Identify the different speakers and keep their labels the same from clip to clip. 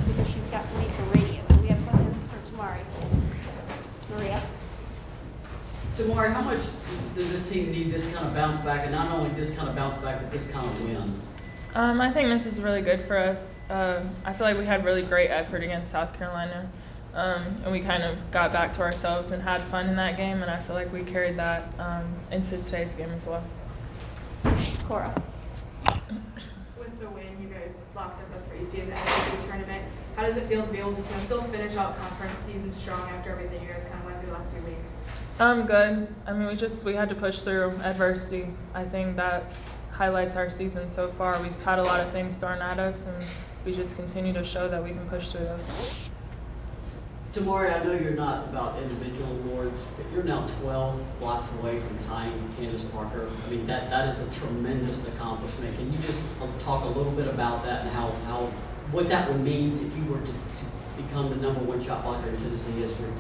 Speaker 1: because she's got to make the radio. And we have questions for Tamari. Maria?
Speaker 2: Tamari, how much does this team need this kind of bounce back, and not only this kind of bounce back, but this kind of win?
Speaker 3: I think this is really good for us. I feel like we had really great effort against South Carolina, and we kind of got back to ourselves and had fun in that game, and I feel like we carried that into today's game as well.
Speaker 1: Cora?
Speaker 4: With the win, you guys locked up a 3 seed in the SEC tournament. How does it feel to be able to still finish out conference season strong after everything you guys kind of went through the last few weeks?
Speaker 3: Good. I mean, we had to push through adversity. I think that highlights our season so far. We've had a lot of things thrown at us, and we just continue to show that we can push through those.
Speaker 2: Tamari, I know you're not about individual awards, but you're now 12 blocks away from tying Candace Parker. I mean, that is a tremendous accomplishment. Can you just talk a little bit about that and how what that would mean if you were to become the #1 shot blocker in Tennessee history?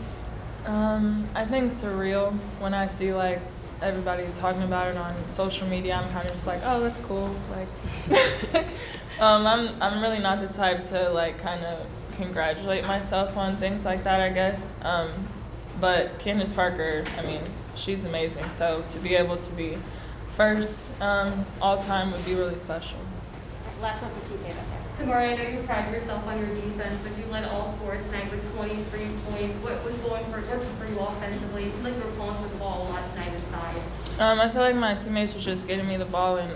Speaker 3: I think surreal when I see like everybody talking about it on social media. I'm kind of just like, oh, that's cool. Like, I'm really not the type to like kind of congratulate myself on things like that, I guess. But Candace Parker, I mean, she's amazing. So to be able to be first all time would be really special.
Speaker 1: Last one for TK back there.
Speaker 5: Tamari, I know you pride yourself on your defense, but you led all scores tonight with 23 points. What was working for you offensively? It seemed like you were pulling for the ball a lot tonight inside.
Speaker 3: I feel like my teammates were just getting me the ball in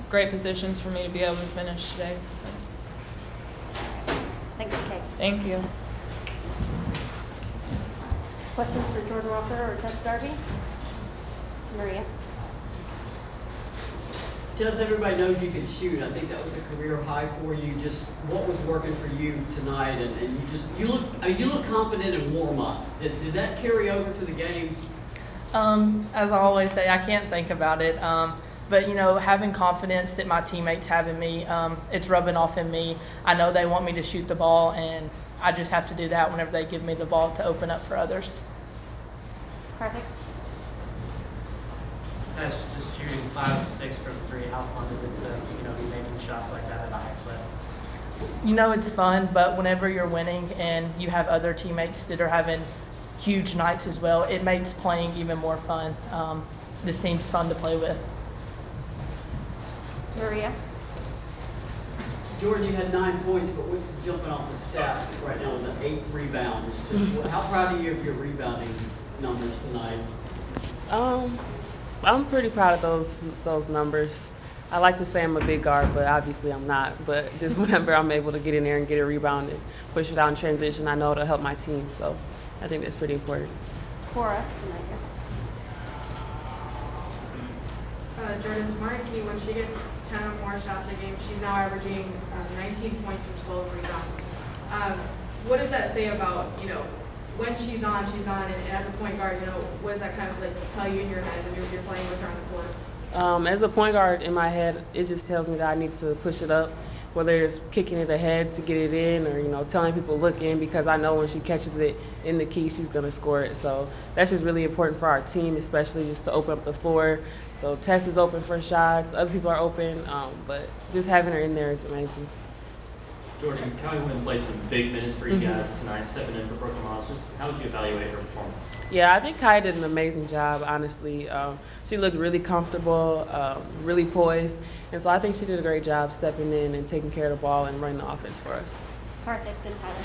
Speaker 3: great positions for me to be able to finish today. So.
Speaker 1: Thanks, TK.
Speaker 3: Thank you.
Speaker 1: Questions for Jordan Walker or Tess Darby? Maria?
Speaker 2: Tess, everybody knows you can shoot. I think that was a career high for you. Just what was working for you tonight, and you look confident in warm-ups. Did that carry over to the game?
Speaker 6: As I always say, I can't think about it. But having confidence that my teammates have in me, it's rubbing off in me. I know they want me to shoot the ball, and I just have to do that whenever they give me the ball to open up for others.
Speaker 1: Perfect.
Speaker 7: Tess, just shooting 5 of 6 from 3. How fun is it to be making shots like that at a high clip?
Speaker 6: It's fun, but whenever you're winning and you have other teammates that are having huge nights as well, it makes playing even more fun. This team's fun to play with.
Speaker 1: Maria?
Speaker 2: Jordan, you had 9 points, but what's jumping off the stat right now with the 8 rebounds? Just how proud are you of your rebounding numbers tonight?
Speaker 8: I'm pretty proud of those numbers. I like to say I'm a big guard, but obviously I'm not. But just whenever I'm able to get in there and get a rebound and push it out in transition, I know it'll help my team. So I think that's pretty important.
Speaker 1: Cora?
Speaker 4: Jordan, Tamari Key, when she gets 10 or more shots a game, she's now averaging 19 points and 12 rebounds. What does that say about, when she's on, and as a point guard, what does that kind of like tell you in your head when you're playing with her on the court?
Speaker 8: As a point guard in my head, it just tells me that I need to push it up, whether it's kicking it ahead to get it in or, telling people look in, because I know when she catches it in the key, she's going to score it. So that's just really important for our team, especially just to open up the floor. So Tess is open for shots, other people are open, but just having her in there is amazing.
Speaker 9: Jordan, Callie Wynn played some big minutes for you guys tonight, stepping in for Brooklyn Miles. Just how would you evaluate her performance?
Speaker 8: Yeah, I think Kai did an amazing job, honestly. She looked really comfortable, really poised, and so I think she did a great job stepping in and taking care of the ball and running the offense for us.
Speaker 1: Perfect. And Tyler?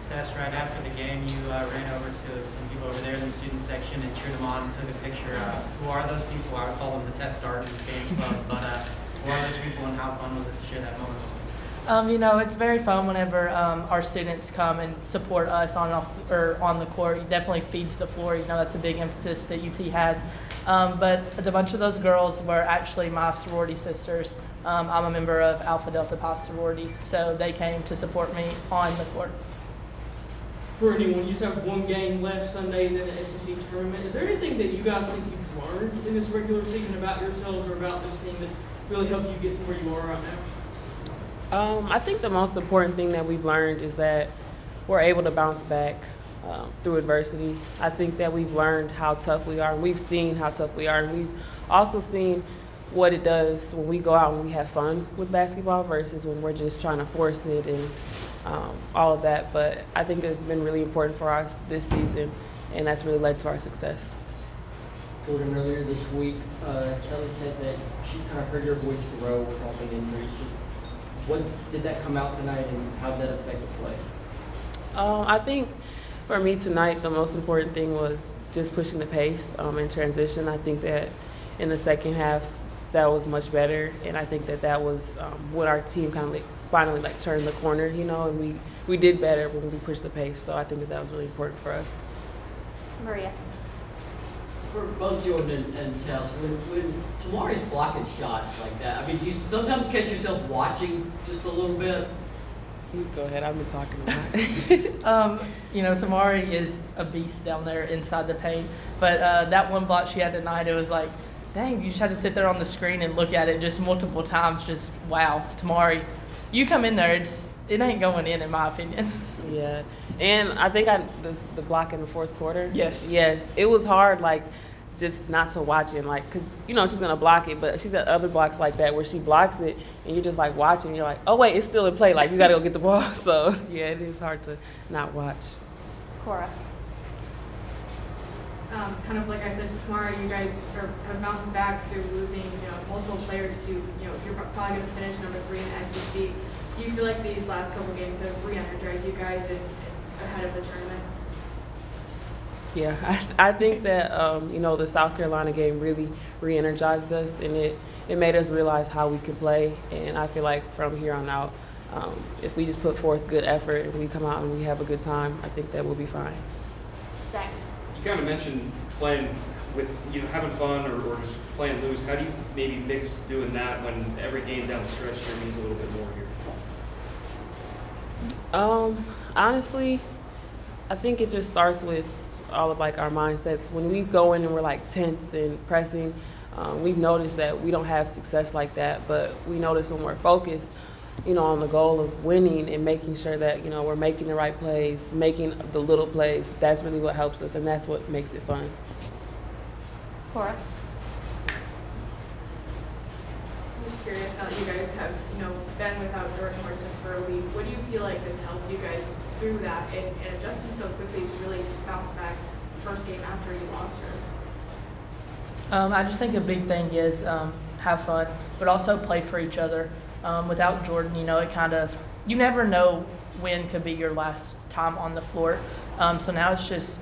Speaker 7: Tess, right after the game, you ran over to some people over there in the student section and cheered them on and took a picture. Who are those people? I would call them the Tess Darby game club, but who are those people and how fun was it to share that moment?
Speaker 6: It's very fun whenever our students come and support us on the court. It definitely feeds the floor. That's a big emphasis that UT has. But a bunch of those girls were actually my sorority sisters. I'm a member of Alpha Delta Pi sorority, so they came to support me on the court.
Speaker 10: For anyone, you just have one game left Sunday and then the SEC tournament. Is there anything that you guys think you've learned in this regular season about yourselves or about this team that's really helped you get to where you are right now?
Speaker 8: I think the most important thing that we've learned is that we're able to bounce back through adversity. I think that we've learned how tough we are, and we've seen how tough we are, and we've also seen what it does when we go out and we have fun with basketball versus when we're just trying to force it and all of that. But I think it's been really important for us this season, and that's really led to our success.
Speaker 11: Jordan, earlier this week, Kelly said that she kind of heard your voice grow with all the injuries. Just what did that come out tonight, and how did that affect the play?
Speaker 8: I think for me tonight, the most important thing was just pushing the pace in transition. I think that in the second half, that was much better, and I think that was what our team kind of finally turned the corner, and we did better when we pushed the pace. So I think that was really important for us.
Speaker 1: Maria.
Speaker 2: For both Jordan and Tess, when Tamari's blocking shots like that, I mean, you sometimes catch yourself watching just a little bit.
Speaker 8: You go ahead, I've been talking a lot.
Speaker 6: Tamari is a beast down there inside the paint, but that one block she had tonight, it was like, dang, you just had to sit there on the screen and look at it just multiple times. Just wow, Tamari, you come in there, it ain't going in my opinion.
Speaker 8: Yeah, and I think the block in the fourth quarter.
Speaker 6: Yes,
Speaker 8: it was hard, just not to watch it, because she's gonna block it, but she's had other blocks like that where she blocks it and you're just watching, you're like, oh wait, it's still in play, you gotta go get the ball. So yeah, it is hard to not watch.
Speaker 1: Cora.
Speaker 4: Kind of like I said, tomorrow you guys have bounced back through losing, multiple players to, you're probably going to finish number 3 in the SEC. Do you feel like these last couple games have re-energized you guys ahead of the tournament?
Speaker 8: Yeah, I think that the South Carolina game really re-energized us, and it made us realize how we can play. And I feel like from here on out, if we just put forth good effort and we come out and we have a good time, I think that we'll be fine.
Speaker 1: Zach.
Speaker 12: You kind of mentioned playing with having fun or just playing loose. How do you maybe mix doing that when every game down the stretch here means a little bit more here?
Speaker 8: Honestly, I think it just starts with all of our mindsets. When we go in and we're tense and pressing, we've noticed that we don't have success like that, but we notice when we're focused, on the goal of winning and making sure that, we're making the right plays, making the little plays, that's really what helps us, and that's what makes it fun.
Speaker 1: Cora.
Speaker 4: I'm just curious, now that you guys have, been without Jordan Morrison for a week, what do you feel like has helped you guys through that and adjusting so quickly to really bounce back the first game after you lost her?
Speaker 6: I just think a big thing is have fun, but also play for each other. Without Jordan, it kind of, you never know when could be your last time on the floor. So now it's just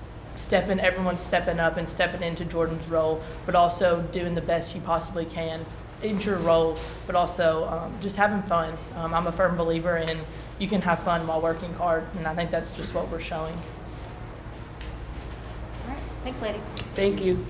Speaker 6: everyone's stepping up and stepping into Jordan's role, but also doing the best you possibly can in your role, but also just having fun. I'm a firm believer in you can have fun while working hard, and I think that's just what we're showing.
Speaker 1: All right. Thanks, ladies.
Speaker 8: Thank you.